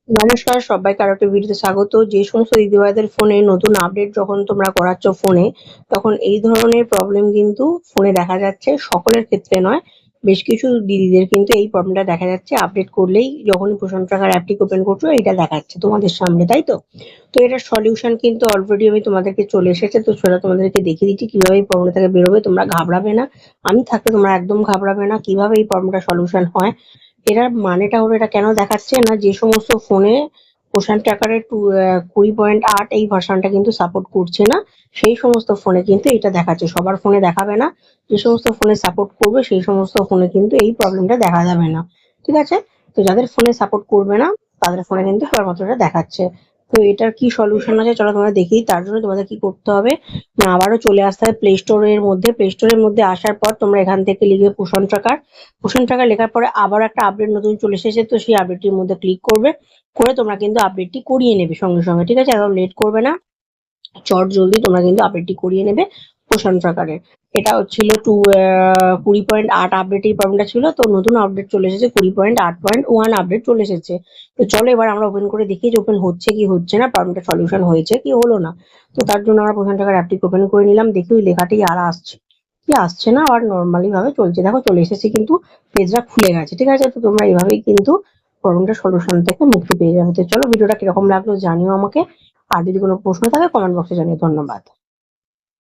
নমস্কার, সবাইকে আরো একটা ভিডিওতে স্বাগত। যে সমস্ত দিদিভাইদের ফোনে নতুন আপডেট যখন তোমরা করাচ্ছ ফোনে, তখন এই ধরনের প্রবলেম কিন্তু ফোনে দেখা যাচ্ছে। সকলের ক্ষেত্রে নয়, বেশ কিছু দিদিদের কিন্তু এই প্রবলেমটা দেখা যাচ্ছে। আপডেট করলেই যখনই পোষণ ট্র্যাকার অ্যাপটি ওপেন করছো এটা দেখাচ্ছে তোমাদের সামনে, তাই তো? তো এটার সলিউশন কিন্তু অলরেডি আমি তোমাদেরকে চলে এসেছে, তো সেটা তোমাদেরকে দেখিয়ে দিচ্ছি কিভাবে এই প্রবলেম থেকে বেরোবে। তোমরা ঘাবড়াবে না, আমি থাকতে তোমরা একদম ঘাবড়াবে না। কিভাবে এই প্রবলেমটা সলিউশন হয়, এটার মানেটা হলো, এটা কেন দেখাচ্ছে না, যে সমস্ত ফোনে পোষণ ট্র্যাকারের 20.8 এই ভার্সনটা কিন্তু সাপোর্ট করছে না, সেই সমস্ত ফোনে কিন্তু এটা দেখাচ্ছে। সবার ফোনে দেখাবে না, যে সমস্ত ফোনে সাপোর্ট করবে সেই সমস্ত ফোনে কিন্তু এই প্রবলেমটা দেখা যাবে না, ঠিক আছে? তো যাদের ফোনে সাপোর্ট করবে না তাদের ফোনে কিন্তু শুধুমাত্র এটা দেখাচ্ছে। তো এটার কি সলিউশন আছে চলো তোমরা দেখি। তার জন্য তোমাদের কি করতে হবে না, আবারও চলে আসতে হবে প্লে স্টোরের মধ্যে। প্লে স্টোরের মধ্যে আসার পর তোমরা এখান থেকে লিখবে পোষণ ট্র্যাকার। পোষণ ট্র্যাকার লেখার পরে আবার একটা আপডেট নতুন চলে এসেছে, তো সেই আপডেটটির মধ্যে ক্লিক করবে, করে তোমরা কিন্তু আপডেটটি করিয়ে নেবে সঙ্গে সঙ্গে, ঠিক আছে? একদম লেট করবে না, চট জলদি তোমরা কিন্তু আপডেটটি করিয়ে নেবে পোষণ ট্র্যাকারের। এটা হচ্ছিল 20.8 আপডেট, এই প্রবলেমটা ছিল। তো নতুন আপডেট চলে এসেছে 20.8.1 আপডেট চলে এসেছে। তো চলো এবার আমরা ওপেন করে দেখি যে ওপেন হচ্ছে কি হচ্ছে না, প্রবলেমটা সলিউশন হয়েছে কি হলো না। তো তার জন্য আমরা পোষণ ট্র্যাকার অ্যাপটি ওপেন করে নিলাম। দেখি ওই লেখাটি আর আসছে কি আসছে না, আর নর্মালি ভাবে চলছে। দেখো চলে এসেছে, কিন্তু পেজটা খুলে গেছে, ঠিক আছে? তো তোমরা এইভাবেই কিন্তু প্রবলেমটা সলিউশন থেকে মুক্তি পেয়ে যাবে। তো চলো ভিডিওটা কিরকম লাগলো জানিও আমাকে, আর যদি কোনো প্রশ্ন থাকে কমেন্ট বক্সে জানিও। ধন্যবাদ।